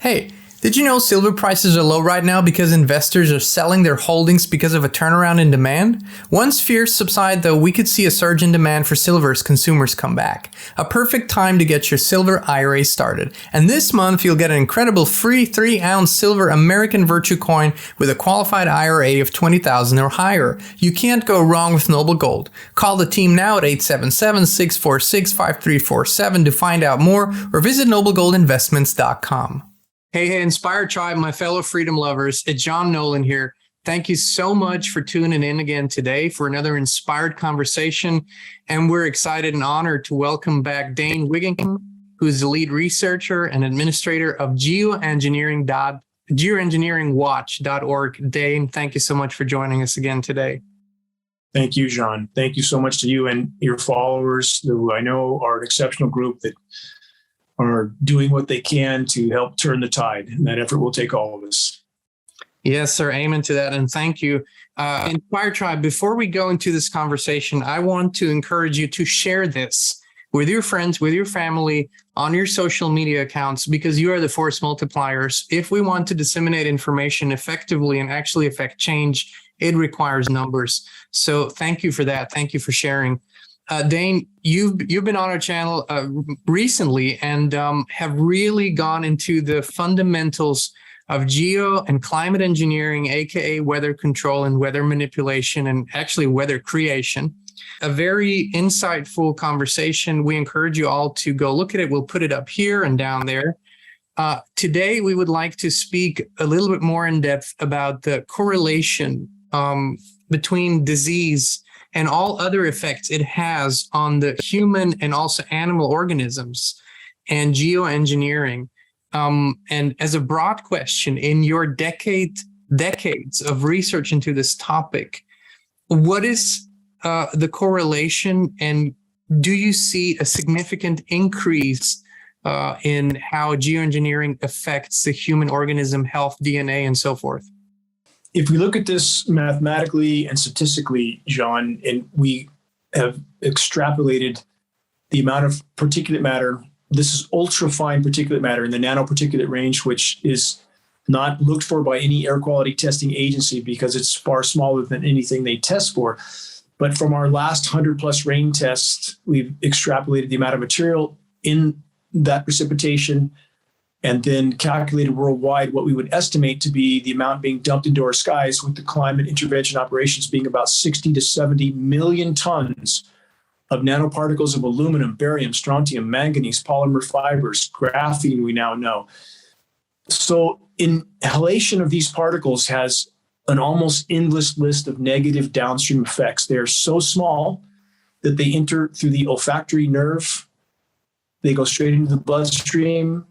Hey, did you know silver prices are low right now because investors are selling their holdings because of a turnaround in demand? Once fears subside though, we could see a surge in demand for silver as consumers come back. A perfect time to get your silver IRA started. And this month you'll get an incredible free 3-ounce silver American Virtue coin with a qualified IRA of $20,000 or higher. You can't go wrong with Noble Gold. Call the team now at 877-646-5347 to find out more or visit noblegoldinvestments.com. Hey, Inspired Tribe, my fellow freedom lovers, it's Jean Nolan here. Thank you so much for tuning in again today for another inspired conversation. And we're excited and honored to welcome back Dane Wigington, who is the lead researcher and administrator of GeoEngineeringWatch.org. Dane, thank you so much for joining us again today. Thank you, Jean. Thank you so much to you and your followers, who I know are an exceptional group that are doing what they can to help turn the tide. And that effort will take all of us. Yes, sir. Amen to that. And thank you. Inspired Tribe, before we go into this conversation, I want to encourage you to share this with your friends, with your family, on your social media accounts, because you are the force multipliers. If we want to disseminate information effectively and actually affect change, it requires numbers. So thank you for that. Thank you for sharing. Dane, you've been on our channel recently and have really gone into the fundamentals of geo and climate engineering, aka weather control and weather manipulation, and actually weather creation. A very insightful conversation. We encourage you all to go look at it. We'll put it up here and down there. Today, we would like to speak a little bit more in depth about the correlation between disease and all other effects it has on the human and also animal organisms and geoengineering. And as a broad question, in your decades of research into this topic, what is the correlation, and do you see a significant increase in how geoengineering affects the human organism, health, DNA, and so forth? If we look at this mathematically and statistically, Jean, and we have extrapolated the amount of particulate matter, this is ultra-fine particulate matter in the nanoparticulate range, which is not looked for by any air quality testing agency because it's far smaller than anything they test for. But from our last 100+ rain tests, we've extrapolated the amount of material in that precipitation and then calculated worldwide what we would estimate to be the amount being dumped into our skies, with the climate intervention operations being about 60 to 70 million tons of nanoparticles of aluminum, barium, strontium, manganese, polymer fibers, graphene we now know. So inhalation of these particles has an almost endless list of negative downstream effects. They're so small that they enter through the olfactory nerve, they go straight into the bloodstream,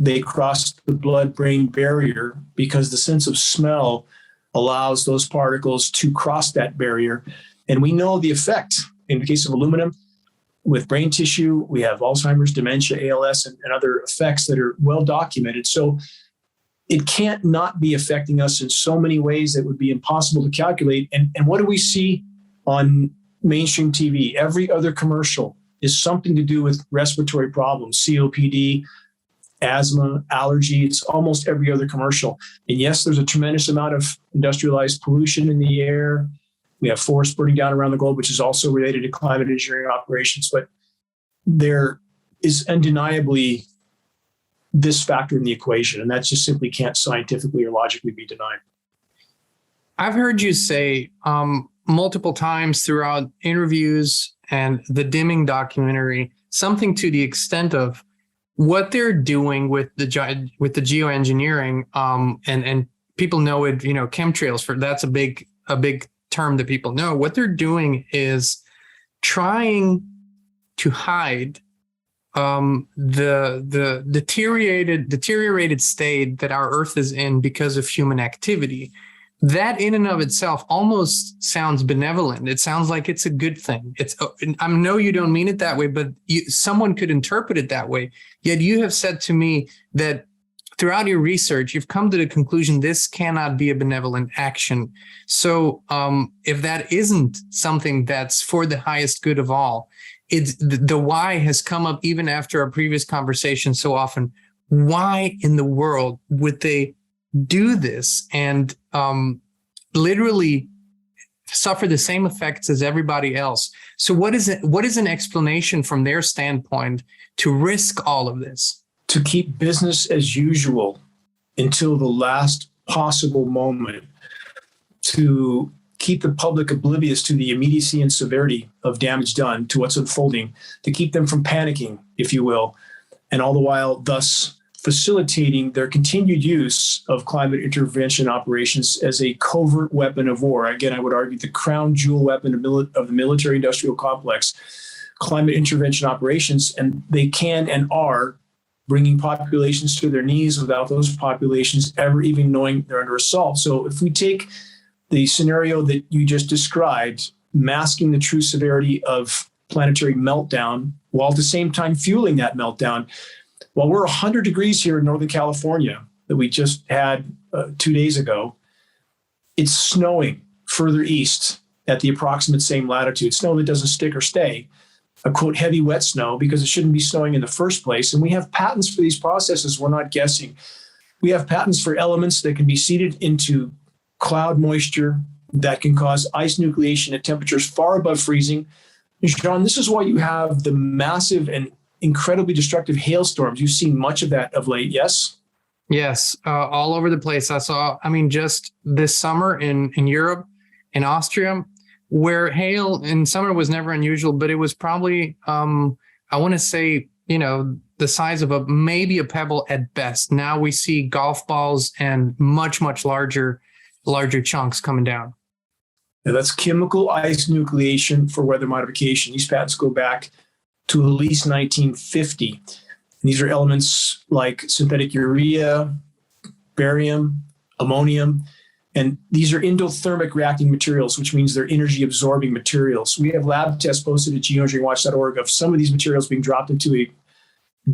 they cross the blood-brain barrier because the sense of smell allows those particles to cross that barrier. And we know the effect. In the case of aluminum, with brain tissue, we have Alzheimer's, dementia, ALS, and other effects that are well documented. So it can't not be affecting us in so many ways that would be impossible to calculate. And what do we see on mainstream TV? Every other commercial is something to do with respiratory problems, COPD, asthma, allergy. It's almost every other commercial. And yes, there's a tremendous amount of industrialized pollution in the air. We have forests burning down around the globe, which is also related to climate engineering operations. But there is undeniably this factor in the equation, and that just simply can't scientifically or logically be denied. I've heard you say multiple times throughout interviews and the Dimming documentary, something to the extent of what they're doing with the geoengineering, and people know it, chemtrails, that's a big term that people know. What they're doing is trying to hide the deteriorated state that our Earth is in because of human activity. That in and of itself almost sounds benevolent. It sounds like it's a good thing. I know you don't mean it that way, but someone could interpret it that way. Yet you have said to me that throughout your research, you've come to the conclusion this cannot be a benevolent action. So if that isn't something that's for the highest good of all, the why has come up even after our previous conversation so often. why in the world would they do this and literally suffer the same effects as everybody else? So what is it? What is an explanation from their standpoint to risk all of this? To keep business as usual until the last possible moment, to keep the public oblivious to the immediacy and severity of damage done, to what's unfolding, to keep them from panicking, if you will, and all the while thus facilitating their continued use of climate intervention operations as a covert weapon of war. Again, I would argue the crown jewel weapon of the military-industrial complex, climate intervention operations, and they can and are bringing populations to their knees without those populations ever even knowing they're under assault. So if we take the scenario that you just described, masking the true severity of planetary meltdown, while at the same time fueling that meltdown, while we're 100 degrees here in Northern California that we just had 2 days ago, it's snowing further east at the approximate same latitude, snow that doesn't stick or stay, a quote, heavy wet snow, because it shouldn't be snowing in the first place. And we have patents for these processes. We're not guessing. We have patents for elements that can be seeded into cloud moisture that can cause ice nucleation at temperatures far above freezing. Jean, this is why you have the massive and incredibly destructive hailstorms. You've seen much of that of late, yes? Yes, all over the place. Just this summer in Europe, in Austria, where hail in summer was never unusual, but it was probably, I want to say, the size of maybe a pebble at best. Now we see golf balls and much, much larger chunks coming down. Now that's chemical ice nucleation for weather modification. These patents go back to at least 1950. And these are elements like synthetic urea, barium, ammonium, and these are endothermic reacting materials, which means they're energy absorbing materials. We have lab tests posted at geoengineeringwatch.org of some of these materials being dropped into a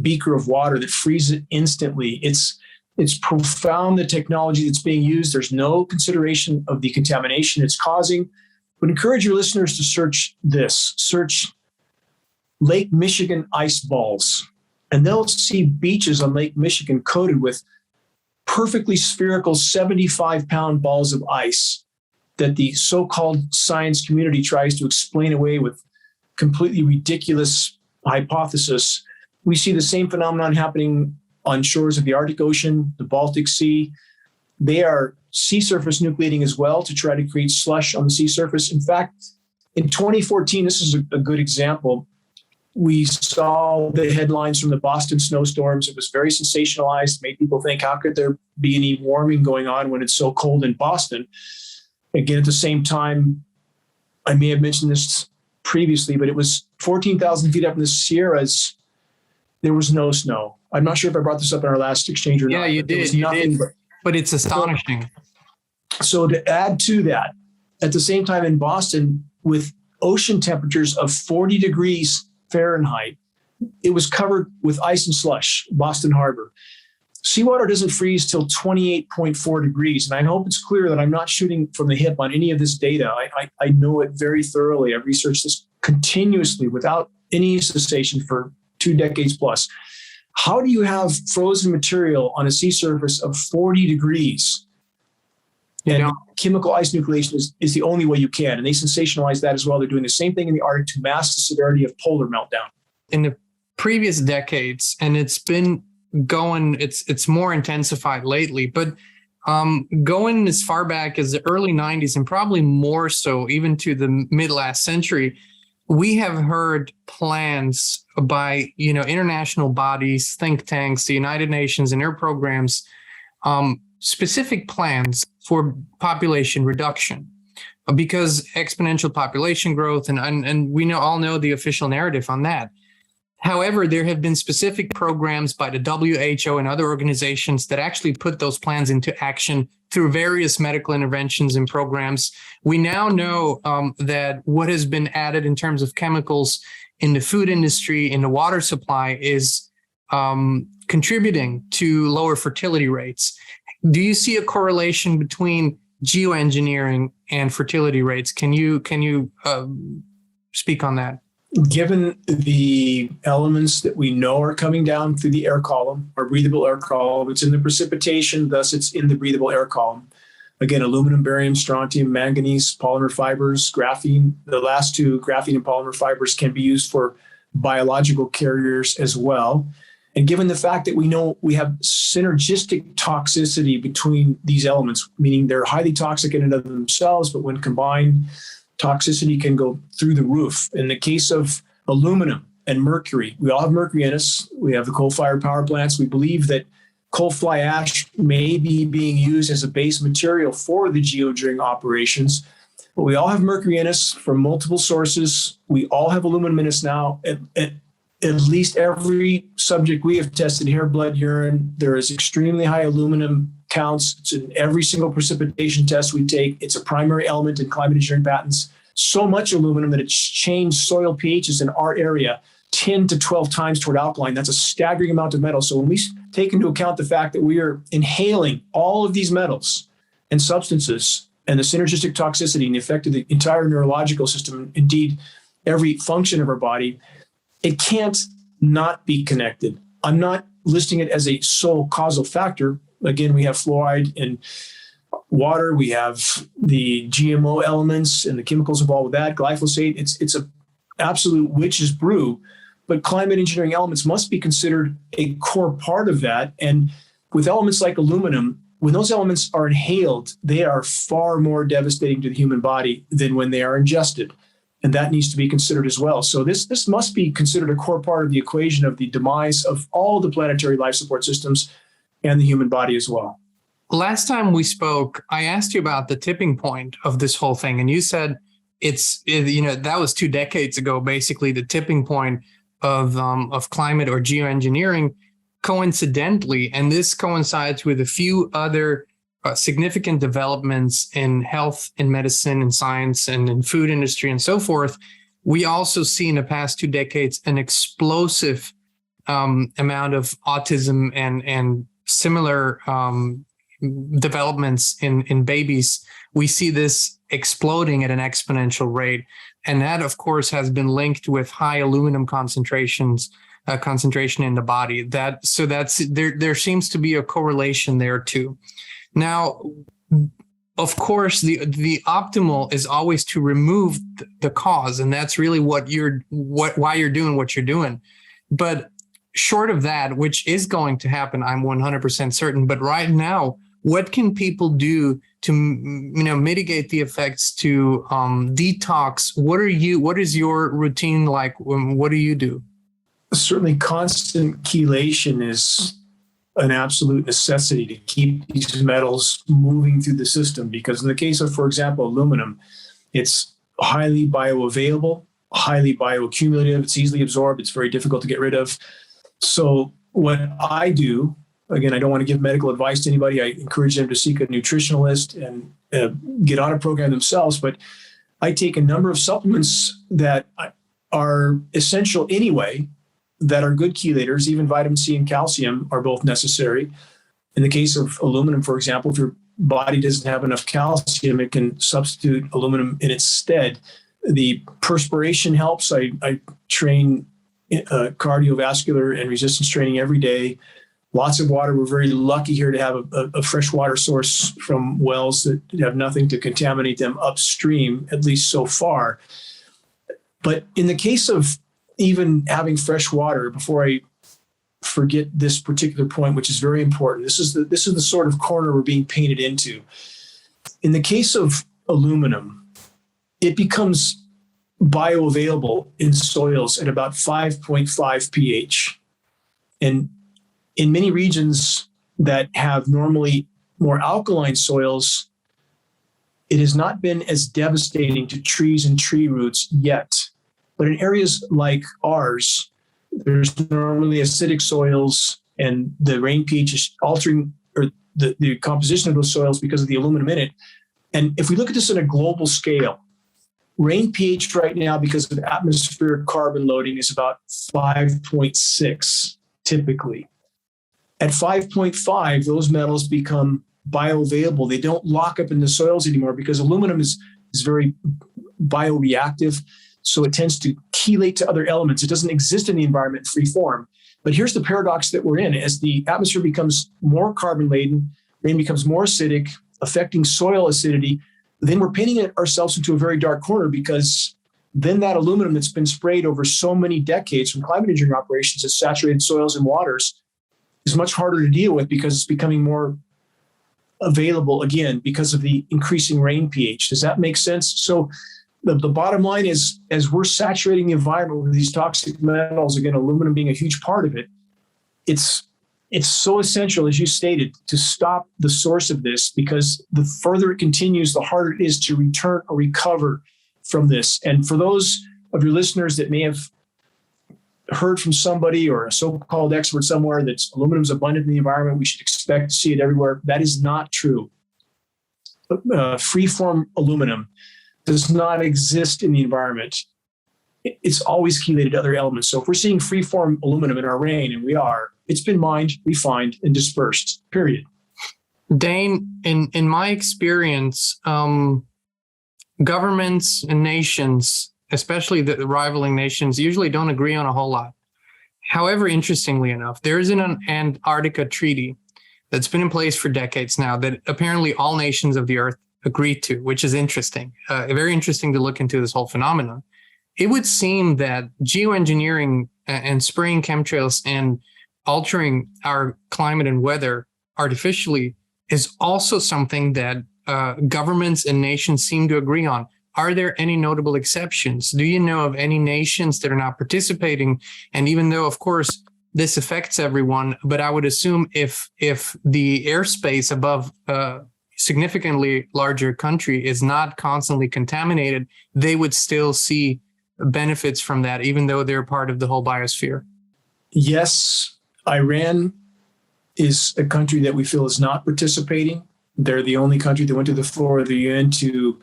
beaker of water that freezes it instantly. It's profound, the technology that's being used. There's no consideration of the contamination it's causing. I would encourage your listeners to search Lake Michigan ice balls, and they'll see beaches on Lake Michigan coated with perfectly spherical 75-pound balls of ice that the so-called science community tries to explain away with completely ridiculous hypothesis. We see the same phenomenon happening on shores of the Arctic Ocean, the Baltic Sea. They are sea surface nucleating as well to try to create slush on the sea surface. In fact, in 2014, this is a good example. We saw the headlines from the Boston snowstorms. It was very sensationalized, made people think, how could there be any warming going on when it's so cold in Boston? Again, at the same time, I may have mentioned this previously, but it was 14,000 feet up in the Sierras. There was no snow. I'm not sure if I brought this up in our last exchange or not. Yeah, you did. But it's astonishing. So to add to that, at the same time in Boston, with ocean temperatures of 40 degrees Fahrenheit, it was covered with ice and slush, Boston Harbor. Seawater doesn't freeze till 28.4 degrees. And I hope it's clear that I'm not shooting from the hip on any of this data. I know it very thoroughly. I've researched this continuously without any cessation for 2 decades plus. How do you have frozen material on a sea surface of 40 degrees? And chemical ice nucleation is the only way you can. And they sensationalize that as well. They're doing the same thing in the Arctic to mask the severity of polar meltdown. In the previous decades, and it's been going, it's more intensified lately, but going as far back as the early 90s and probably more so even to the mid last century, we have heard plans by, international bodies, think tanks, the United Nations and their programs, specific plans for population reduction, because exponential population growth, and we all know the official narrative on that. However, there have been specific programs by the WHO and other organizations that actually put those plans into action through various medical interventions and programs. We now know that what has been added in terms of chemicals in the food industry, in the water supply, is contributing to lower fertility rates. Do you see a correlation between geoengineering and fertility rates? Can you speak on that? Given the elements that we know are coming down through the air column, or breathable air column, it's in the precipitation, thus it's in the breathable air column. Again, aluminum, barium, strontium, manganese, polymer fibers, graphene. The last two, graphene and polymer fibers, can be used for biological carriers as well. And given the fact that we know we have synergistic toxicity between these elements, meaning they're highly toxic in and of themselves, but when combined, toxicity can go through the roof. In the case of aluminum and mercury, we all have mercury in us. We have the coal-fired power plants. We believe that coal fly ash may be being used as a base material for the geoengineering operations. But we all have mercury in us from multiple sources. We all have aluminum in us now. At least every subject we have tested, hair, blood, urine, there is extremely high aluminum counts. It's in every single precipitation test we take. It's a primary element in climate engineering patents. So much aluminum that it's changed soil pHs in our area 10 to 12 times toward alkaline. That's a staggering amount of metal. So when we take into account the fact that we are inhaling all of these metals and substances and the synergistic toxicity and the effect of the entire neurological system, indeed every function of our body, it can't not be connected. I'm not listing it as a sole causal factor. Again, we have fluoride in water. We have the GMO elements and the chemicals involved with that, glyphosate. It's a absolute witch's brew. But climate engineering elements must be considered a core part of that. And with elements like aluminum, when those elements are inhaled, they are far more devastating to the human body than when they are ingested. And that needs to be considered as well. So this must be considered a core part of the equation of the demise of all the planetary life support systems and the human body as well. Last time we spoke, I asked you about the tipping point of this whole thing. And you said that was 2 decades ago, basically the tipping point of climate or geoengineering, coincidentally, and this coincides with a few other significant developments in health, in medicine, in science, and in food industry, and so forth. We also see in the past 2 decades an explosive amount of autism and similar developments in babies. We see this exploding at an exponential rate. And that, of course, has been linked with high aluminum concentration in the body. There seems to be a correlation there too. Now, of course, the optimal is always to remove the cause, and that's really why you're doing what you're doing. But short of that, which is going to happen, I'm 100% certain. But right now, what can people do to mitigate the effects, to detox? What is your routine like? What do you do? Certainly constant chelation is an absolute necessity to keep these metals moving through the system, because in the case of, for example, aluminum, it's highly bioavailable, highly bioaccumulative, it's easily absorbed, it's very difficult to get rid of. So what I do, again, I don't want to give medical advice to anybody. I encourage them to seek a nutritionalist and get on a program themselves. But I take a number of supplements that are essential anyway, that are good chelators. Even vitamin C and calcium are both necessary. In the case of aluminum, for example, if your body doesn't have enough calcium, it can substitute aluminum in its stead. The perspiration helps. I train cardiovascular and resistance training every day. Lots of water. We're very lucky here to have a fresh water source from wells that have nothing to contaminate them upstream, at least so far. But in the case of even having fresh water, before I forget this particular point, which is very important, this is the sort of corner we're being painted into. In the case of aluminum, it becomes bioavailable in soils at about 5.5 pH. And in many regions that have normally more alkaline soils, it has not been as devastating to trees and tree roots yet. But in areas like ours, there's normally acidic soils, and the rain pH is altering, or the composition of those soils because of the aluminum in it. And if we look at this on a global scale, rain pH right now, because of atmospheric carbon loading, is about 5.6 typically. At 5.5, those metals become bioavailable. They don't lock up in the soils anymore because aluminum is very bioreactive. So it tends to chelate to other elements. It doesn't exist in the environment in free form. But here's the paradox that we're in. As the atmosphere becomes more carbon laden, rain becomes more acidic, affecting soil acidity, then we're painting ourselves into a very dark corner, because then that aluminum that's been sprayed over so many decades from climate engineering operations has saturated soils and waters is much harder to deal with, because it's becoming more available again because of the increasing rain pH. Does that make sense? So the bottom line is, as we're saturating the environment with these toxic metals, again, aluminum being a huge part of it, it's so essential, as you stated, to stop the source of this, because the further it continues, the harder it is to return or recover from this. And for those of your listeners that may have heard from somebody or a so-called expert somewhere that aluminum is abundant in the environment, we should expect to see it everywhere, that is not true. Free-form aluminum does not exist in the environment. It's always chelated to other elements. So if we're seeing free-form aluminum in our rain, and we are, it's been mined, refined, and dispersed, period. Dane, in my experience, governments and nations, especially the rivaling nations, usually don't agree on a whole lot. However, interestingly enough, there is an Antarctica treaty that's been in place for decades now that apparently all nations of the earth agree to, which is interesting. Very interesting to look into this whole phenomenon. It would seem that geoengineering and spraying chemtrails and altering our climate and weather artificially is also something that governments and nations seem to agree on. Are there any notable exceptions? Do you know of any nations that are not participating? And even though, of course, this affects everyone, but I would assume if the airspace above significantly larger country is not constantly contaminated, they would still see benefits from that, even though they're part of the whole biosphere. Yes, Iran is a country that we feel is not participating. They're the only country that went to the floor of the UN to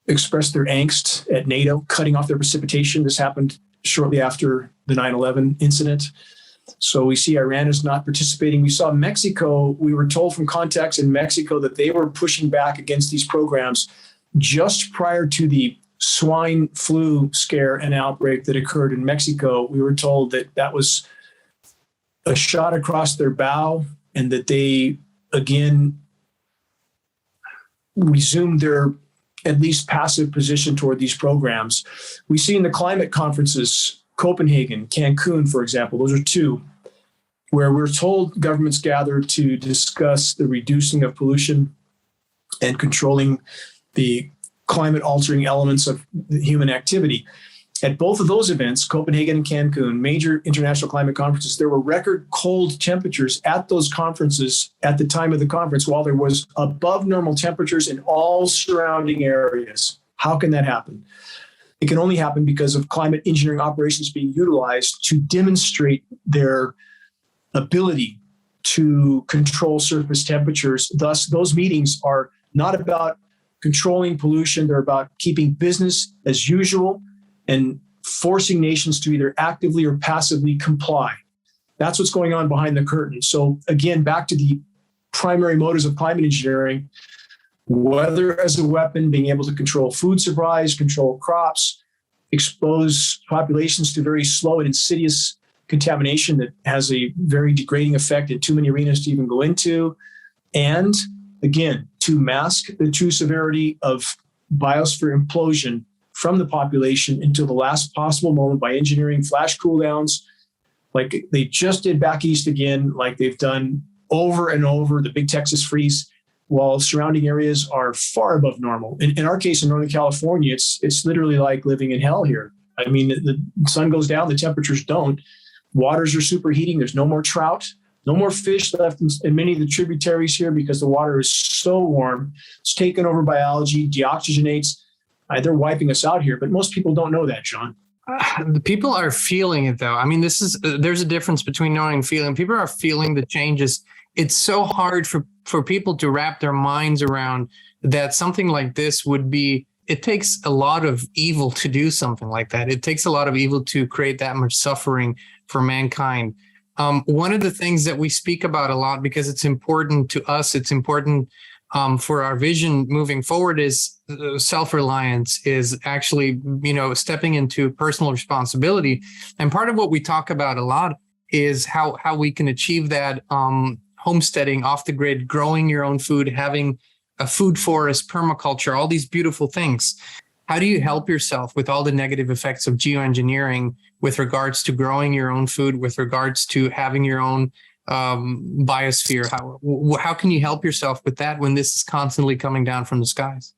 express their angst at NATO, cutting off their precipitation. This happened shortly after the 9/11 incident. So we see Iran is not participating. We saw Mexico. We were told from contacts in Mexico that they were pushing back against these programs just prior to the swine flu scare and outbreak that occurred in Mexico. We were told that that was a shot across their bow, and that they, again, resumed their at least passive position toward these programs. We see in the climate conferences, Copenhagen, Cancun, for example, those are two, where we're told governments gather to discuss the reducing of pollution and controlling the climate altering elements of human activity. At both of those events, Copenhagen and Cancun, major international climate conferences, there were record cold temperatures at those conferences at the time of the conference, while there was above normal temperatures in all surrounding areas. How can that happen? It can only happen because of climate engineering operations being utilized to demonstrate their ability to control surface temperatures. Thus, those meetings are not about controlling pollution. They're about keeping business as usual and forcing nations to either actively or passively comply. That's what's going on behind the curtain. So again, back to the primary motives of climate engineering, weather as a weapon, being able to control food supplies, control crops, expose populations to very slow and insidious contamination that has a very degrading effect in too many arenas to even go into. And again, to mask the true severity of biosphere implosion from the population until the last possible moment by engineering flash cooldowns, like they just did back east again, like they've done over and over, the big Texas freeze, while surrounding areas are far above normal. In our case, in Northern California, it's literally like living in hell here. I mean, the sun goes down, the temperatures don't. Waters are superheating. There's no more trout, no more fish left in many of the tributaries here because the water is so warm. It's taken over by algae, deoxygenates. They're wiping us out here, but most people don't know that, John. The people are feeling it, though. I mean, there's a difference between knowing and feeling. People are feeling the changes. It's so hard for people to wrap their minds around that something like this would be. It takes a lot of evil to do something like that. It takes a lot of evil to create that much suffering for mankind. One of the things that we speak about a lot, because it's important to us, it's important for our vision moving forward is self-reliance, is actually, stepping into personal responsibility. And part of what we talk about a lot is how we can achieve that, homesteading, off the grid, growing your own food, having a food forest, permaculture, all these beautiful things. How do you help yourself with all the negative effects of geoengineering with regards to growing your own food, with regards to having your own biosphere? How can you help yourself with that when this is constantly coming down from the skies?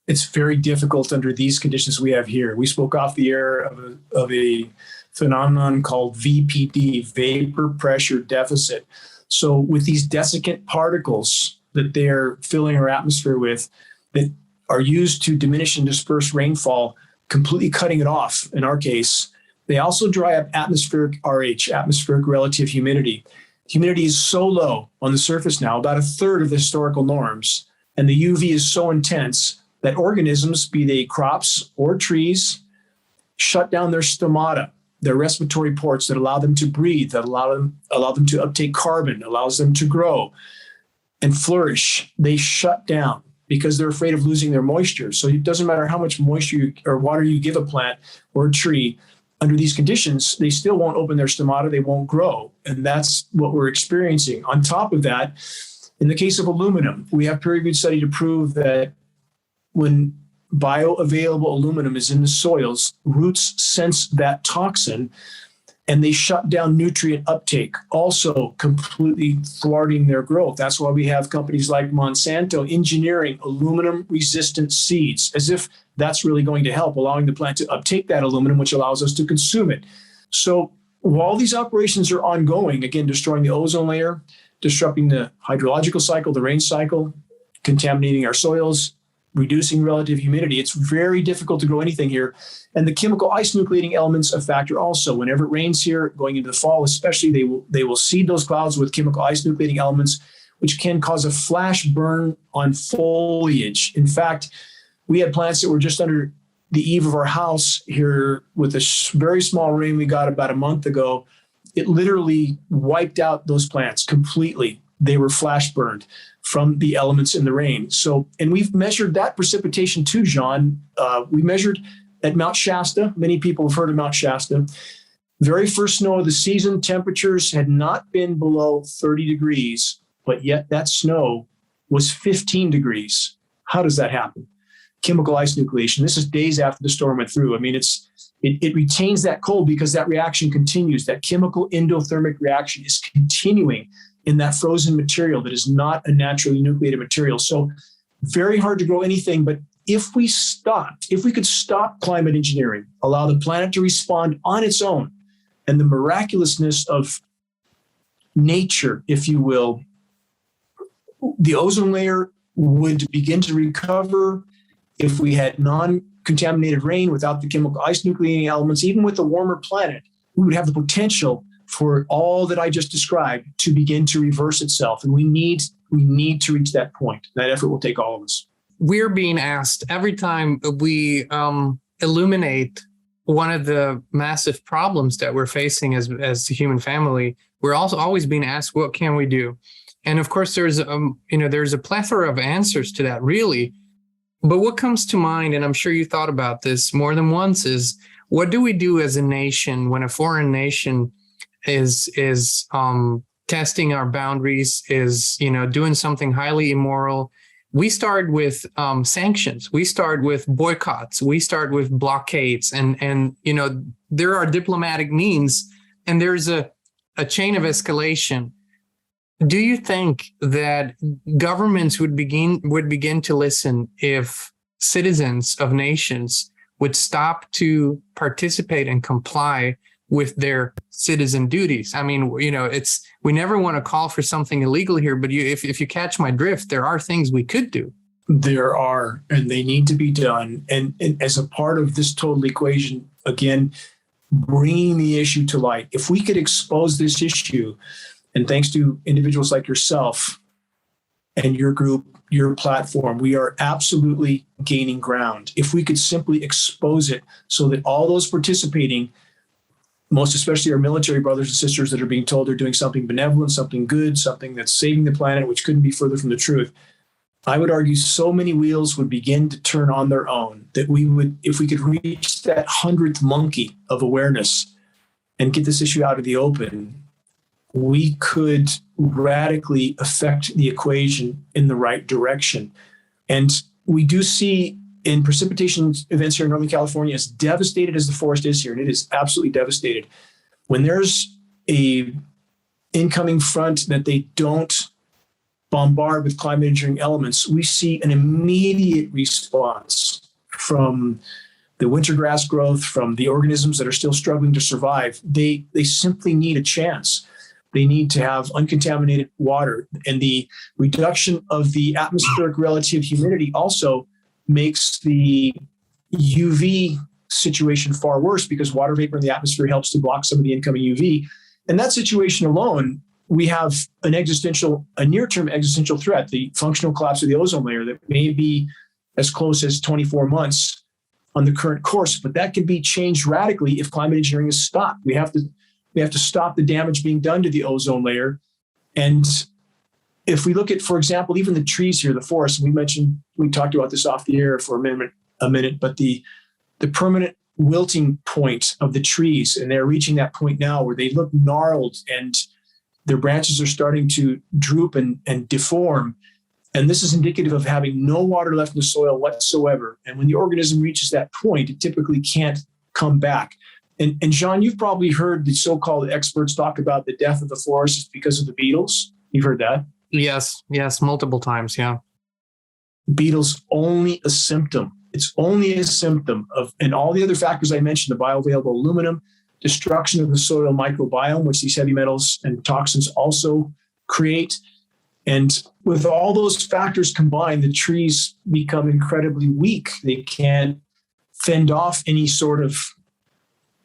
It's very difficult under these conditions we have here. We spoke off the air of a phenomenon called VPD, vapor pressure deficit. So with these desiccant particles that they're filling our atmosphere with, that are used to diminish and disperse rainfall, completely cutting it off in our case, they also dry up atmospheric RH, atmospheric relative humidity. Humidity is so low on the surface now, about a third of the historical norms, and the UV is so intense that organisms, be they crops or trees, shut down their stomata, their respiratory ports that allow them to breathe, that allow them to uptake carbon, allows them to grow and flourish. They shut down because they're afraid of losing their moisture. So it doesn't matter how much moisture or water you give a plant or a tree, under these conditions, they still won't open their stomata, they won't grow. And that's what we're experiencing. On top of that, in the case of aluminum, we have peer-reviewed study to prove that when bioavailable aluminum is in the soils, roots sense that toxin and they shut down nutrient uptake, also completely thwarting their growth. That's why we have companies like Monsanto engineering aluminum-resistant seeds, as if that's really going to help, allowing the plant to uptake that aluminum, which allows us to consume it. So while these operations are ongoing, again, destroying the ozone layer, disrupting the hydrological cycle, the rain cycle, contaminating our soils, reducing relative humidity, it's very difficult to grow anything here. And the chemical ice nucleating elements a factor also. Whenever it rains here, going into the fall especially, they will seed those clouds with chemical ice nucleating elements, which can cause a flash burn on foliage. In fact, we had plants that were just under the eave of our house here with a very small rain we got about a month ago. It literally wiped out those plants completely. They were flash burned from the elements in the rain. So, and we've measured that precipitation too, Jean. We measured at Mount Shasta. Many people have heard of Mount Shasta. Very first snow of the season, temperatures had not been below 30 degrees, but yet that snow was 15 degrees. How does that happen? Chemical ice nucleation. This is days after the storm went through. I mean, it retains that cold because that reaction continues. That chemical endothermic reaction is continuing in that frozen material that is not a naturally nucleated material. So very hard to grow anything. But if we could stop climate engineering, allow the planet to respond on its own, and the miraculousness of nature, if you will, the ozone layer would begin to recover. If we had non-contaminated rain without the chemical ice nucleating elements, even with a warmer planet, we would have the potential for all that I just described to begin to reverse itself. And we need to reach that point. That effort will take all of us. We're being asked every time we illuminate one of the massive problems that we're facing as the human family, we're also always being asked, what can we do? And of course, there's a plethora of answers to that, really. But what comes to mind, and I'm sure you thought about this more than once, is what do we do as a nation when a foreign nation is testing our boundaries, is doing something highly immoral? We start with sanctions. We start with boycotts. We start with blockades, and there are diplomatic means, and there's a chain of escalation. Do you think that governments would begin to listen if citizens of nations would stop to participate and comply with their citizen duties? I mean, we never want to call for something illegal here, but if you catch my drift, there are things we could do. There are, and they need to be done. And as a part of this total equation, again, bringing the issue to light. If we could expose this issue, and thanks to individuals like yourself and your group, your platform, we are absolutely gaining ground. If we could simply expose it so that all those participating, most especially our military brothers and sisters that are being told they're doing something benevolent, something good, something that's saving the planet, which couldn't be further from the truth, I would argue so many wheels would begin to turn on their own that we would, if we could reach that 100th monkey of awareness and get this issue out of the open, we could radically affect the equation in the right direction. And we do see in precipitation events here in Northern California, as devastated as the forest is here, and it is absolutely devastated, when there's a incoming front that they don't bombard with climate engineering elements, we see an immediate response from the winter grass growth, from the organisms that are still struggling to survive. They simply need a chance. They need to have uncontaminated water. And the reduction of the atmospheric relative humidity also makes the UV situation far worse, because water vapor in the atmosphere helps to block some of the incoming UV. In that situation alone, we have a near-term existential threat, the functional collapse of the ozone layer that may be as close as 24 months on the current course, but that can be changed radically if climate engineering is stopped. We have to stop the damage being done to the ozone layer. And if we look at, for example, even the trees here, the forest, we talked about this off the air for a minute, but the permanent wilting point of the trees, and they're reaching that point now where they look gnarled and their branches are starting to droop and deform. And this is indicative of having no water left in the soil whatsoever. And when the organism reaches that point, it typically can't come back. And Jean, you've probably heard the so-called experts talk about the death of the forest because of the beetles. You've heard that? Yes, multiple times, yeah. Beetles only a symptom. It's only a symptom of, and all the other factors I mentioned, the bioavailable aluminum, destruction of the soil microbiome, which these heavy metals and toxins also create. And with all those factors combined, the trees become incredibly weak. They can't fend off any sort of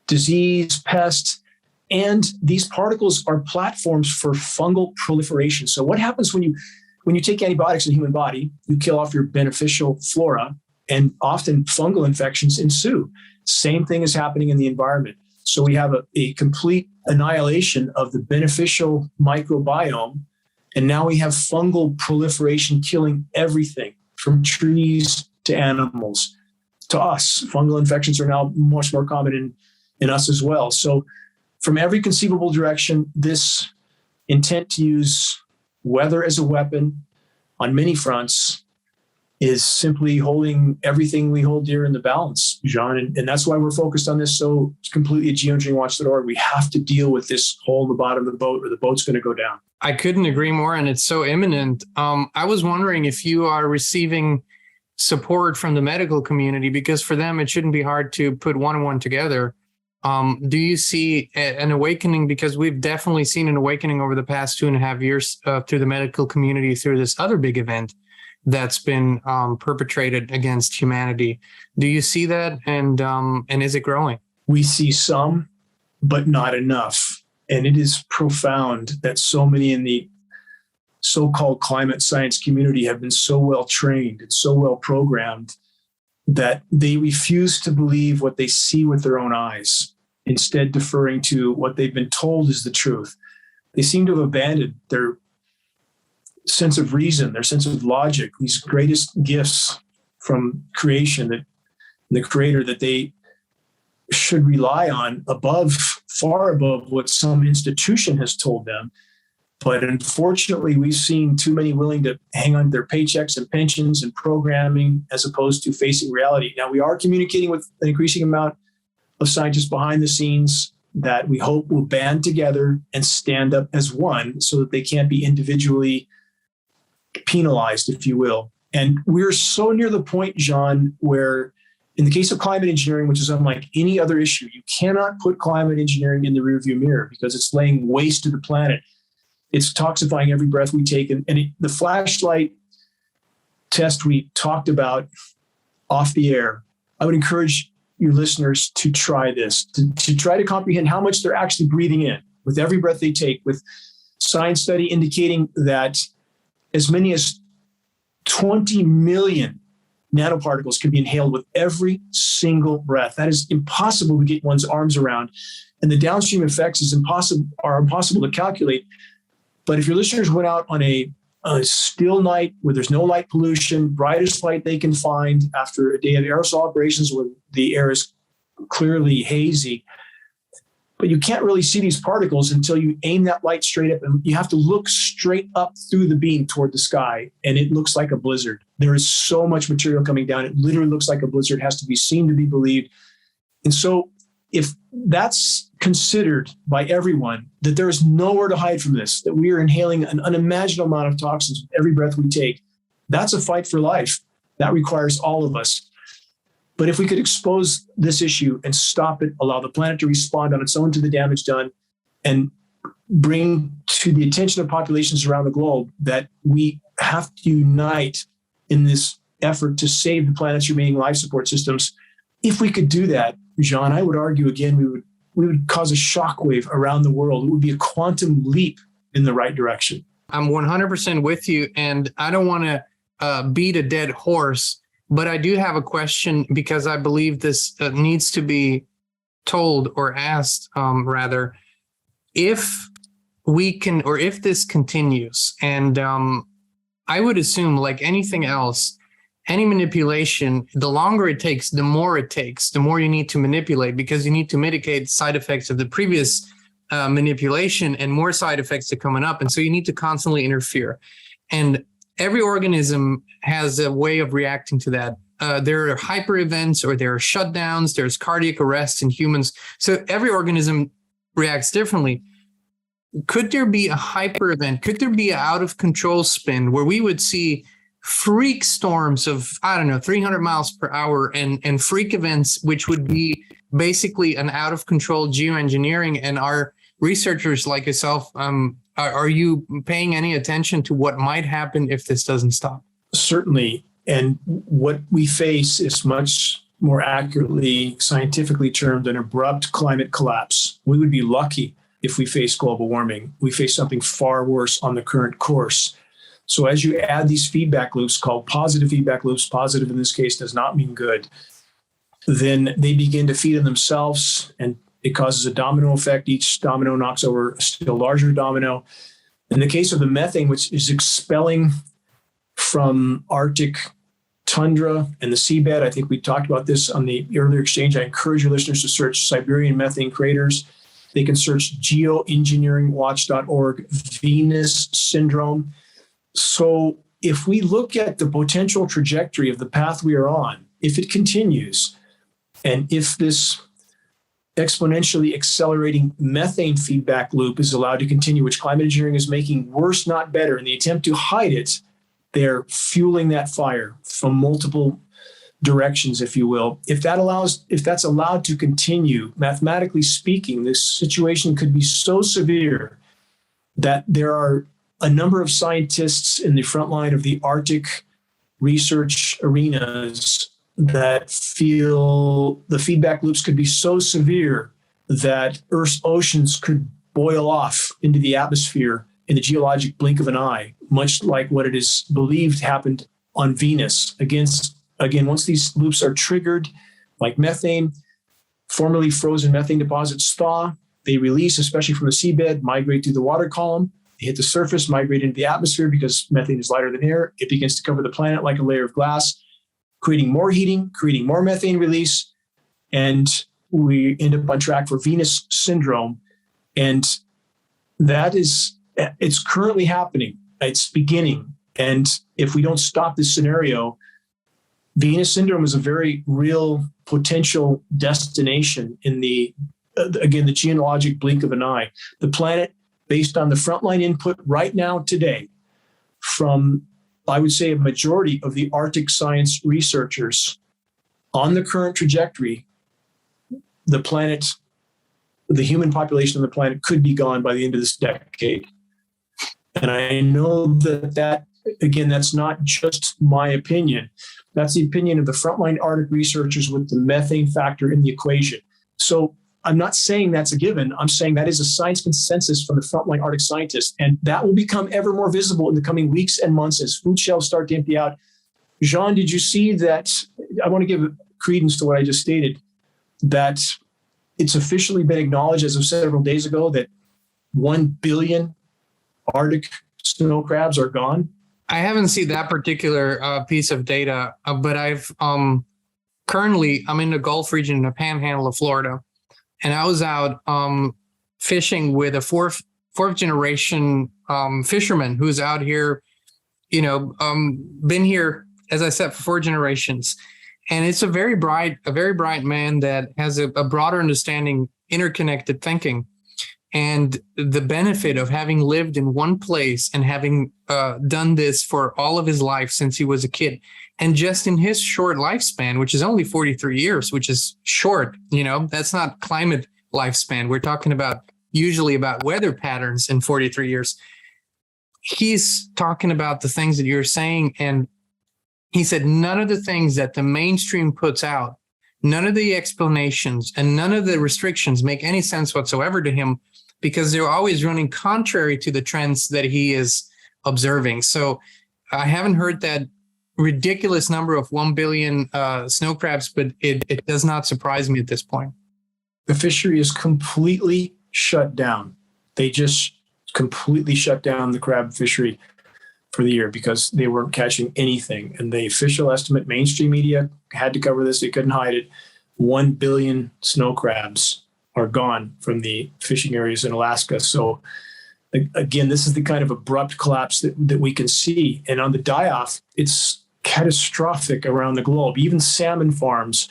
disease, pest, and these particles are platforms for fungal proliferation. So what happens when you take antibiotics in the human body, you kill off your beneficial flora, and often fungal infections ensue. Same thing is happening in the environment. So we have a complete annihilation of the beneficial microbiome, and now we have fungal proliferation killing everything from trees to animals to us. Fungal infections are now much more common in us as well. So from every conceivable direction, this intent to use weather as a weapon on many fronts is simply holding everything we hold dear in the balance, Jean. And that's why we're focused on this so completely at geoengineeringwatch.org. We have to deal with this hole in the bottom of the boat, or the boat's going to go down. I couldn't agree more, and it's so imminent. I was wondering if you are receiving support from the medical community, because for them, it shouldn't be hard to put one and one together. Do you see an awakening? Because we've definitely seen an awakening over the past 2.5 years through the medical community, through this other big event that's been perpetrated against humanity. Do you see that? And is it growing? We see some, but not enough. And it is profound that so many in the so-called climate science community have been so well trained and so well programmed that they refuse to believe what they see with their own eyes, instead deferring to what they've been told is the truth. They seem to have abandoned their sense of reason, their sense of logic, these greatest gifts from creation, that the creator, that they should rely on far above what some institution has told them. But unfortunately, we've seen too many willing to hang on to their paychecks and pensions and programming as opposed to facing reality. Now, we are communicating with an increasing amount of scientists behind the scenes that we hope will band together and stand up as one so that they can't be individually penalized, if you will. And we're so near the point, Jean, where in the case of climate engineering, which is unlike any other issue, you cannot put climate engineering in the rearview mirror because it's laying waste to the planet. It's toxifying every breath we take. And the flashlight test we talked about off the air, I would encourage your listeners to try this, to try to comprehend how much they're actually breathing in with every breath they take, with science study indicating that as many as 20 million nanoparticles can be inhaled with every single breath. That is impossible to get one's arms around. And the downstream effects are impossible to calculate. But if your listeners went out on a a still night where there's no light pollution, brightest light they can find after a day of aerosol operations where the air is clearly hazy. But you can't really see these particles until you aim that light straight up, and you have to look straight up through the beam toward the sky, and it looks like a blizzard. There is so much material coming down. It literally looks like a blizzard. It has to be seen to be believed. And so if that's considered by everyone, that there is nowhere to hide from this, that we are inhaling an unimaginable amount of toxins with every breath we take, that's a fight for life. That requires all of us. But if we could expose this issue and stop it, allow the planet to respond on its own to the damage done, and bring to the attention of populations around the globe that we have to unite in this effort to save the planet's remaining life support systems, if we could do that, Jean, I would argue again, we would cause a shockwave around the world. It would be a quantum leap in the right direction. I'm 100% with you, and I don't want to beat a dead horse, but I do have a question because I believe this needs to be told or asked, rather, if we can, or if this continues, and I would assume, like anything else, any manipulation, the longer it takes, the more you need to manipulate, because you need to mitigate side effects of the previous manipulation, and more side effects are coming up. And so you need to constantly interfere. And every organism has a way of reacting to that. There are hyper events, or there are shutdowns, there's cardiac arrest in humans. So every organism reacts differently. Could there be a hyper event? Could there be an out of control spin where we would see freak storms of, 300 miles per hour and freak events, which would be basically an out of control geoengineering? And our researchers like yourself, are you paying any attention to what might happen if this doesn't stop? Certainly. And what we face is much more accurately, scientifically termed an abrupt climate collapse. We would be lucky if we face global warming. We face something far worse on the current course. So as you add these feedback loops called positive feedback loops, positive in this case does not mean good, then they begin to feed on themselves, and it causes a domino effect. Each domino knocks over a still larger domino. In the case of the methane, which is expelling from Arctic tundra and the seabed, I think we talked about this on the earlier exchange. I encourage your listeners to search Siberian methane craters. They can search geoengineeringwatch.org, Venus syndrome. So if we look at the potential trajectory of the path we are on, if it continues, and if this exponentially accelerating methane feedback loop is allowed to continue, which climate engineering is making worse, not better, in the attempt to hide it, they're fueling that fire from multiple directions, if you will. If that's allowed to continue, mathematically speaking, this situation could be so severe that there are a number of scientists in the front line of the Arctic research arenas that feel the feedback loops could be so severe that Earth's oceans could boil off into the atmosphere in the geologic blink of an eye, much like what it is believed happened on Venus. Again, once these loops are triggered, like methane, formerly frozen methane deposits thaw, they release, especially from the seabed, migrate through the water column, they hit the surface, migrate into the atmosphere because methane is lighter than air. It begins to cover the planet like a layer of glass, creating more heating, creating more methane release, and we end up on track for Venus syndrome. And it's currently happening. It's beginning. And if we don't stop this scenario, Venus syndrome is a very real potential destination in the geologic blink of an eye. The planet, based on the frontline input right now today from, I would say, a majority of the Arctic science researchers on the current trajectory, the planet, the human population on the planet could be gone by the end of this decade. And I know that again, that's not just my opinion. That's the opinion of the frontline Arctic researchers with the methane factor in the equation. So I'm not saying that's a given. I'm saying that is a science consensus from the frontline Arctic scientists. And that will become ever more visible in the coming weeks and months as food shelves start to empty out. Jean, did you see that? I want to give credence to what I just stated, that it's officially been acknowledged as of several days ago that 1 billion Arctic snow crabs are gone. I haven't seen that particular piece of data, but I've currently I'm in the Gulf region in the Panhandle of Florida, and I was out fishing with a fourth generation fisherman who's out here, been here, as I said, for 4 generations. And it's a very bright man that has a broader understanding, interconnected thinking. And the benefit of having lived in one place and having done this for all of his life since he was a kid, and just in his short lifespan, which is only 43 years, which is short, that's not climate lifespan. We're talking about usually about weather patterns in 43 years. He's talking about the things that you're saying. And he said none of the things that the mainstream puts out, none of the explanations and none of the restrictions make any sense whatsoever to him, because they're always running contrary to the trends that he is observing. So I haven't heard that ridiculous number of 1 billion snow crabs, but it does not surprise me at this point. The fishery is completely shut down. They just completely shut down the crab fishery for the year because they weren't catching anything. And the official estimate, mainstream media had to cover this, they couldn't hide it. 1 billion snow crabs are gone from the fishing areas in Alaska. So again, this is the kind of abrupt collapse that we can see. And on the die-off, it's catastrophic around the globe. Even salmon farms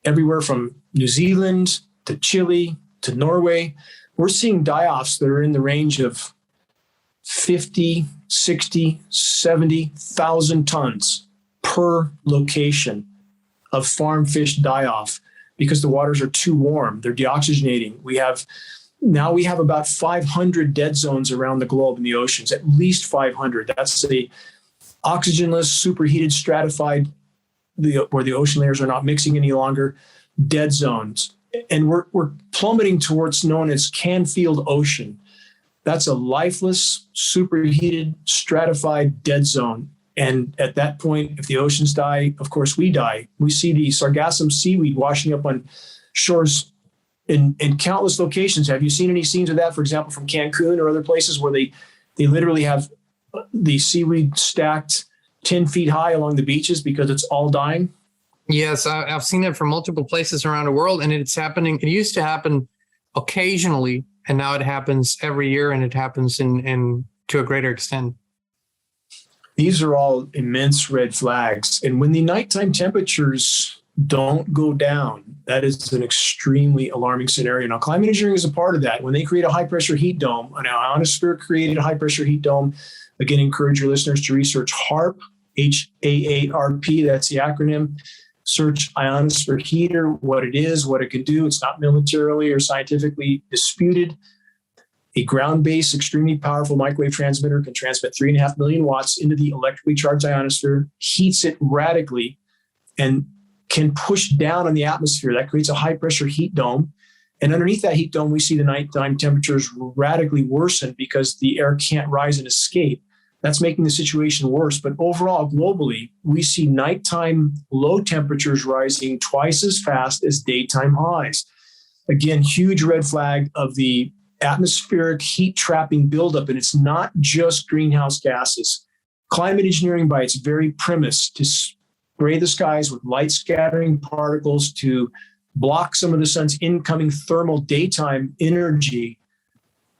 everywhere from New Zealand to Chile to Norway, we're seeing die-offs that are in the range of 50, 60, 70,000 tons per location of farm fish die-off because the waters are too warm. They're deoxygenating. We have about 500 dead zones around the globe in the oceans, at least 500. That's the oxygenless, superheated, stratified, where the ocean layers are not mixing any longer, dead zones. And we're plummeting towards known as Canfield Ocean. That's a lifeless, superheated, stratified dead zone. And at that point, if the oceans die, of course we die. We see the sargassum seaweed washing up on shores in countless locations. Have you seen any scenes of that, for example, from Cancun or other places where they literally have the seaweed stacked 10 feet high along the beaches because it's all dying? Yes, I've seen it from multiple places around the world, and it's happening. It used to happen occasionally, and now it happens every year, and it happens in to a greater extent. These are all immense red flags. And when the nighttime temperatures don't go down, that is an extremely alarming scenario. Now, climate engineering is a part of that. When they create a high-pressure heat dome, an ionosphere created a high-pressure heat dome. Again, encourage your listeners to research HAARP, HAARP, that's the acronym. Search ionosphere heater, what it is, what it can do. It's not militarily or scientifically disputed. A ground-based, extremely powerful microwave transmitter can transmit 3.5 million watts into the electrically charged ionosphere, heats it radically, and can push down on the atmosphere. That creates a high-pressure heat dome. And underneath that heat dome, we see the nighttime temperatures radically worsen because the air can't rise and escape. That's making the situation worse. But overall, globally, we see nighttime low temperatures rising twice as fast as daytime highs. Again, huge red flag of the atmospheric heat trapping buildup. And it's not just greenhouse gases. Climate engineering, by its very premise, to spray the skies with light scattering particles to block some of the sun's incoming thermal daytime energy,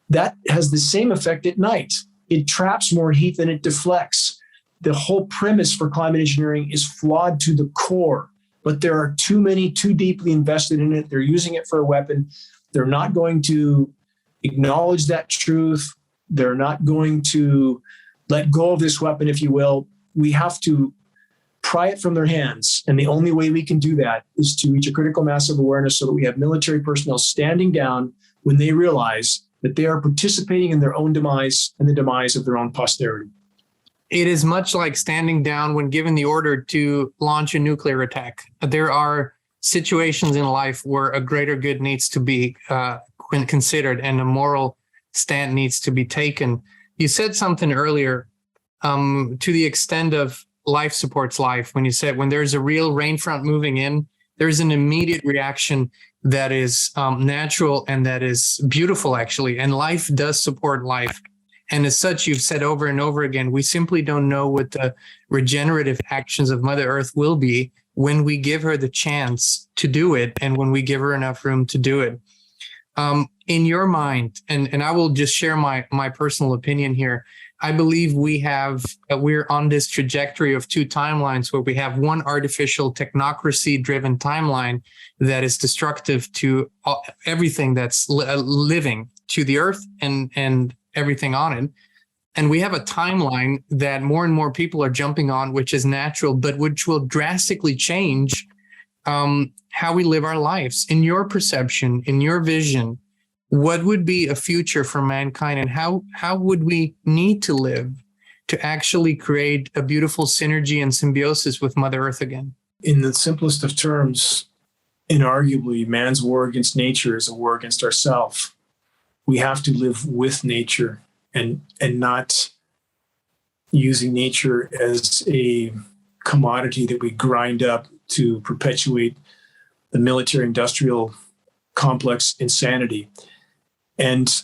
that has the same effect at night. It traps more heat than it deflects. The whole premise for climate engineering is flawed to the core, but there are too many, too deeply invested in it. They're using it for a weapon. They're not going to acknowledge that truth. They're not going to let go of this weapon, if you will. We have to pry it from their hands. And the only way we can do that is to reach a critical mass of awareness so that we have military personnel standing down when they realize that they are participating in their own demise and the demise of their own posterity. It is much like standing down when given the order to launch a nuclear attack. There are situations in life where a greater good needs to be considered and a moral stand needs to be taken. You said something earlier to the extent of life supports life. When you said when there's a real rain front moving in, there's an immediate reaction that is natural and that is beautiful, actually. And life does support life. And as such, you've said over and over again, we simply don't know what the regenerative actions of Mother Earth will be when we give her the chance to do it and when we give her enough room to do it. In your mind, and I will just share my personal opinion here, I believe we're on this trajectory of two timelines where we have one artificial technocracy-driven timeline that is destructive to everything that's living, to the Earth and everything on it. And we have a timeline that more and more people are jumping on, which is natural, but which will drastically change how we live our lives. In your perception, in your vision, what would be a future for mankind, and how would we need to live to actually create a beautiful synergy and symbiosis with Mother Earth again? In the simplest of terms, inarguably, man's war against nature is a war against ourselves. We have to live with nature and not using nature as a commodity that we grind up to perpetuate the military-industrial complex insanity. And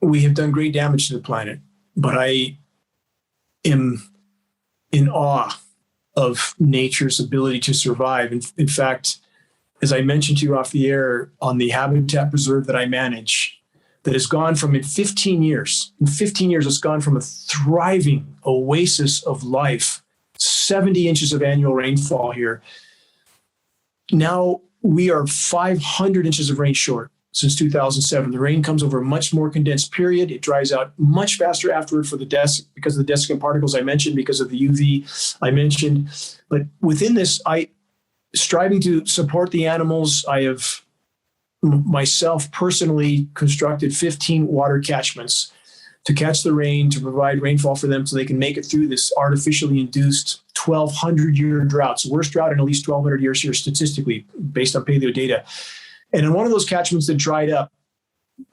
we have done great damage to the planet, but I am in awe of nature's ability to survive. In fact, as I mentioned to you off the air, on the habitat preserve that I manage, that has gone from in 15 years, it's gone from a thriving oasis of life, 70 inches of annual rainfall here. Now we are 500 inches of rain short since 2007. The rain comes over a much more condensed period. It dries out much faster afterward for the because of the desiccant particles I mentioned, because of the UV I mentioned. But within this, striving to support the animals, I have myself personally constructed 15 water catchments to catch the rain, to provide rainfall for them so they can make it through this artificially induced 1,200-year drought. So worst drought in at least 1,200 years here statistically, based on paleo data. And in one of those catchments that dried up,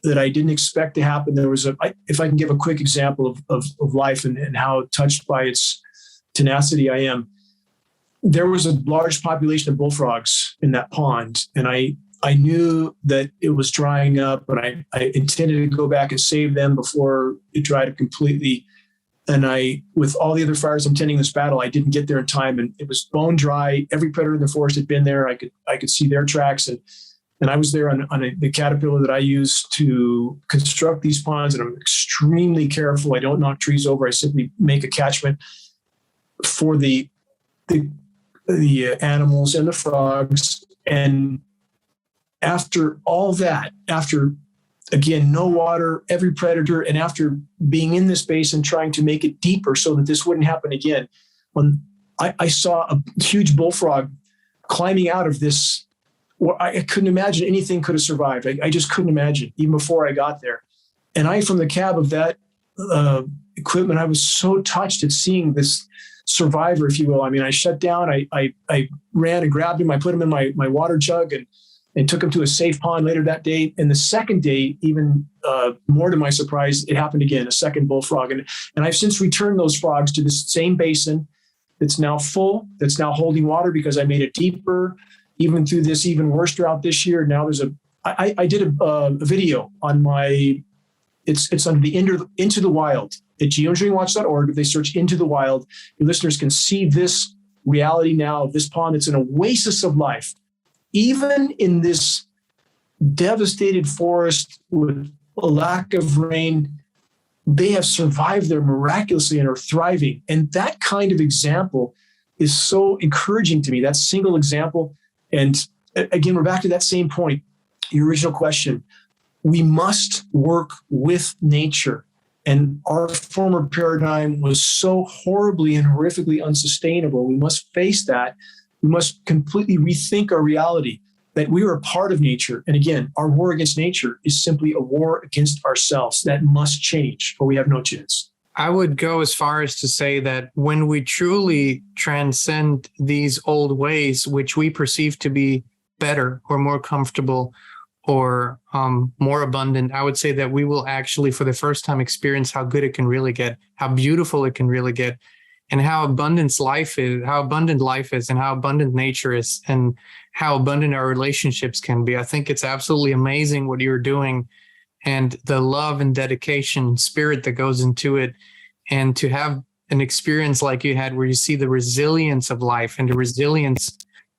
that I didn't expect to happen, there was if I can give a quick example of life and how touched by its tenacity I am, there was a large population of bullfrogs in that pond. And I knew that it was drying up, but I intended to go back and save them before it dried up completely. And with all the other fires I'm tending this battle, I didn't get there in time, and it was bone dry. Every predator in the forest had been there. I could see their tracks, and I was there on the Caterpillar that I use to construct these ponds, and I'm extremely careful. I don't knock trees over. I simply make a catchment for the animals and the frogs. And after all that, after, again, no water, every predator, and after being in this basin trying to make it deeper so that this wouldn't happen again, when I saw a huge bullfrog climbing out of this, I couldn't imagine anything could have survived. I just couldn't imagine, even before I got there. And from the cab of that equipment, I was so touched at seeing this survivor, if you will. I mean, I shut down, I ran and grabbed him, I put him in my water jug and took him to a safe pond later that day. And the second day, even more to my surprise, it happened again, a second bullfrog. And I've since returned those frogs to the same basin that's now full, that's now holding water because I made it deeper, even through this even worse drought this year. Now I did a video on it's on the Into the Wild at geoengineeringwatch.org. If they search Into the Wild, your listeners can see this reality now of this pond. It's an oasis of life. Even in this devastated forest with a lack of rain, they have survived there miraculously and are thriving. And that kind of example is so encouraging to me, that single example. And again, we're back to that same point, your original question. We must work with nature. And our former paradigm was so horribly and horrifically unsustainable. We must face that. We must completely rethink our reality, that we are a part of nature. And again, our war against nature is simply a war against ourselves. That must change, or we have no chance. I would go as far as to say that when we truly transcend these old ways, which we perceive to be better or more comfortable or more abundant, I would say that we will actually, for the first time, experience how good it can really get, how beautiful it can really get, and how abundant life is, and how abundant nature is, and how abundant our relationships can be. I think it's absolutely amazing what you're doing. and the love and dedication spirit that goes into it. And to have an experience like you had where you see the resilience of life and the resilience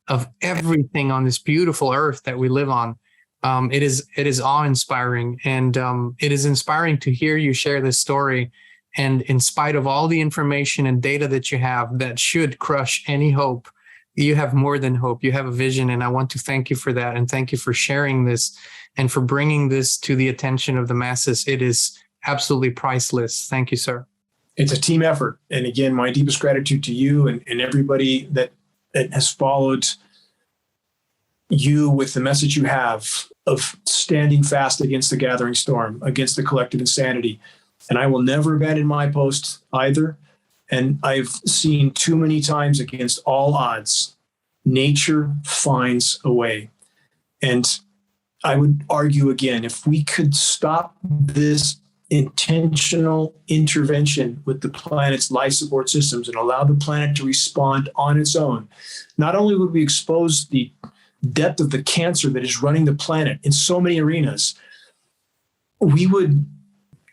of everything on this beautiful earth that we live on. It is awe-inspiring, and it is inspiring to hear you share this story. And in spite of all the information and data that you have that should crush any hope, you have more than hope. You have a vision, and I want to thank you for that. And thank you for sharing this and for bringing this to the attention of the masses. It is absolutely priceless. Thank you, sir. It's a team effort. And again, my deepest gratitude to you and everybody that has followed you with the message you have of standing fast against the gathering storm, against the collective insanity. And I will never abandon my post either. And I've seen too many times, against all odds, nature finds a way. And I would argue again, if we could stop this intentional intervention with the planet's life support systems and allow the planet to respond on its own, not only would we expose the depth of the cancer that is running the planet in so many arenas, we would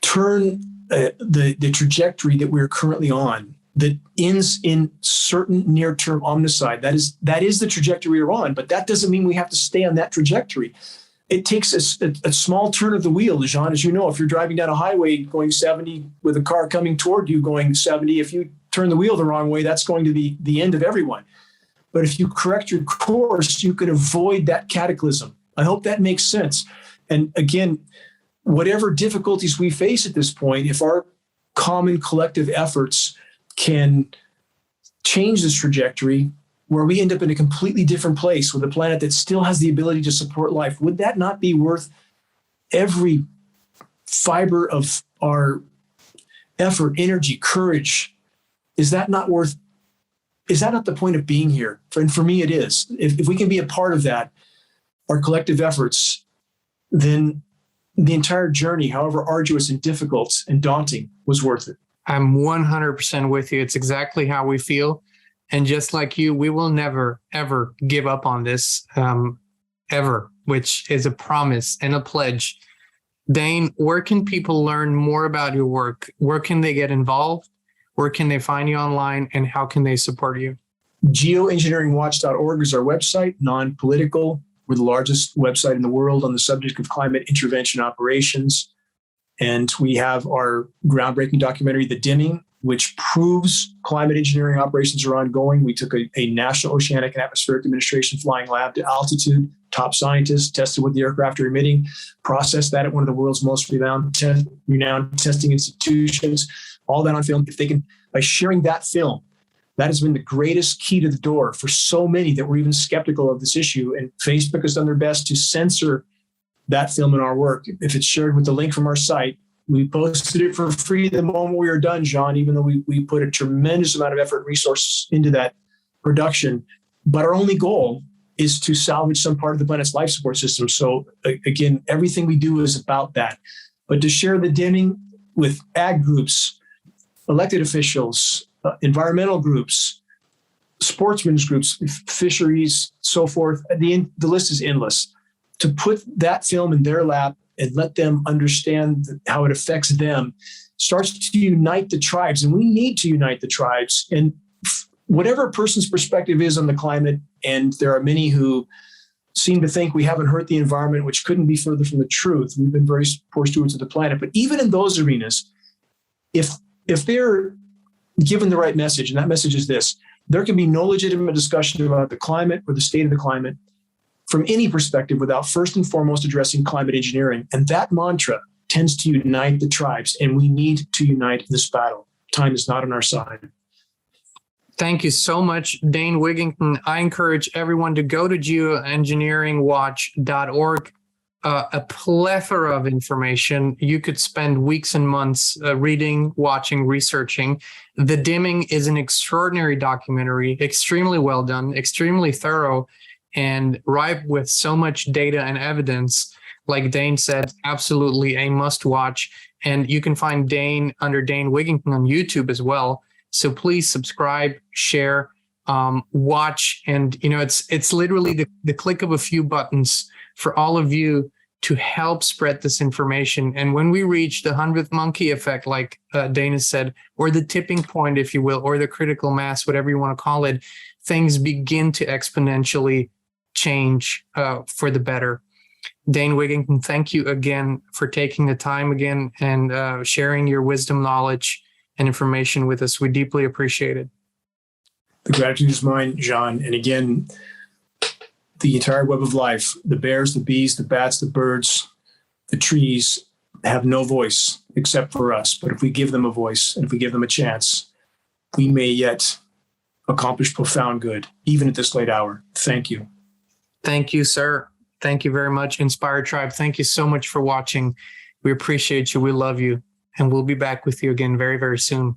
turn the trajectory that we're currently on, that ends in certain near-term omnicide. That is the trajectory we're on, but that doesn't mean we have to stay on that trajectory. It takes a small turn of the wheel, Jean, as you know. If you're driving down a highway going 70 with a car coming toward you going 70, if you turn the wheel the wrong way, that's going to be the end of everyone. But if you correct your course, you can avoid that cataclysm. I hope that makes sense. And again, whatever difficulties we face at this point, if our common collective efforts can change this trajectory where we end up in a completely different place with a planet that still has the ability to support life, would that not be worth every fiber of our effort, energy, courage? Is that not the point of being here? And for me, it is. If we can be a part of that, our collective efforts, then the entire journey, however arduous and difficult and daunting, was worth it. I'm 100% with you. It's exactly how we feel. And just like you, we will never, ever give up on this, ever, which is a promise and a pledge. Dane, where can people learn more about your work? Where can they get involved? Where can they find you online, and how can they support you? GeoEngineeringWatch.org is our website, non-political. We're the largest website in the world on the subject of climate intervention operations. And we have our groundbreaking documentary, The Dimming, which proves climate engineering operations are ongoing. We took a National Oceanic and Atmospheric Administration flying lab to altitude, top scientists, tested what the aircraft are emitting, processed that at one of the world's most renowned testing institutions, all that on film. If they can, by sharing that film, that has been the greatest key to the door for so many that were even skeptical of this issue. And Facebook has done their best to censor that film in our work. If it's shared with the link from our site, we posted it for free the moment we were done, Jean, even though we put a tremendous amount of effort and resource into that production. But our only goal is to salvage some part of the planet's life support system. So again, everything we do is about that. But to share the dimming with ag groups, elected officials, environmental groups, sportsmen's groups, fisheries, so forth, the list is endless. To put that film in their lap and let them understand how it affects them starts to unite the tribes. And we need to unite the tribes. And whatever a person's perspective is on the climate, and there are many who seem to think we haven't hurt the environment, which couldn't be further from the truth. We've been very poor stewards of the planet. But even in those arenas, if they're given the right message, and that message is this: there can be no legitimate discussion about the climate or the state of the climate from any perspective without first and foremost addressing climate engineering. And that mantra tends to unite the tribes, and we need to unite this battle. Time is not on our side. Thank you so much, Dane Wigington. I encourage everyone to go to geoengineeringwatch.org. A plethora of information. You could spend weeks and months reading, watching, researching. The Dimming is an extraordinary documentary, extremely well done, extremely thorough, and ripe with so much data and evidence. Like Dane said, absolutely a must watch. And you can find Dane under Dane Wigington on YouTube as well. So please subscribe, share, watch. And, it's literally the click of a few buttons for all of you to help spread this information. And when we reach the 100th monkey effect, like Dana said, or the tipping point, if you will, or the critical mass, whatever you want to call it, things begin to exponentially change for the better. Dane Wigington, thank you again for taking the time again and sharing your wisdom, knowledge, and information with us. We deeply appreciate it. The gratitude is mine, Jean. And again, the entire web of life, the bears, the bees, the bats, the birds, the trees have no voice except for us. But if we give them a voice and if we give them a chance, we may yet accomplish profound good, even at this late hour. Thank you. Thank you, sir. Thank you very much. Inspired Tribe, thank you so much for watching. We appreciate you. We love you. And we'll be back with you again very, very soon.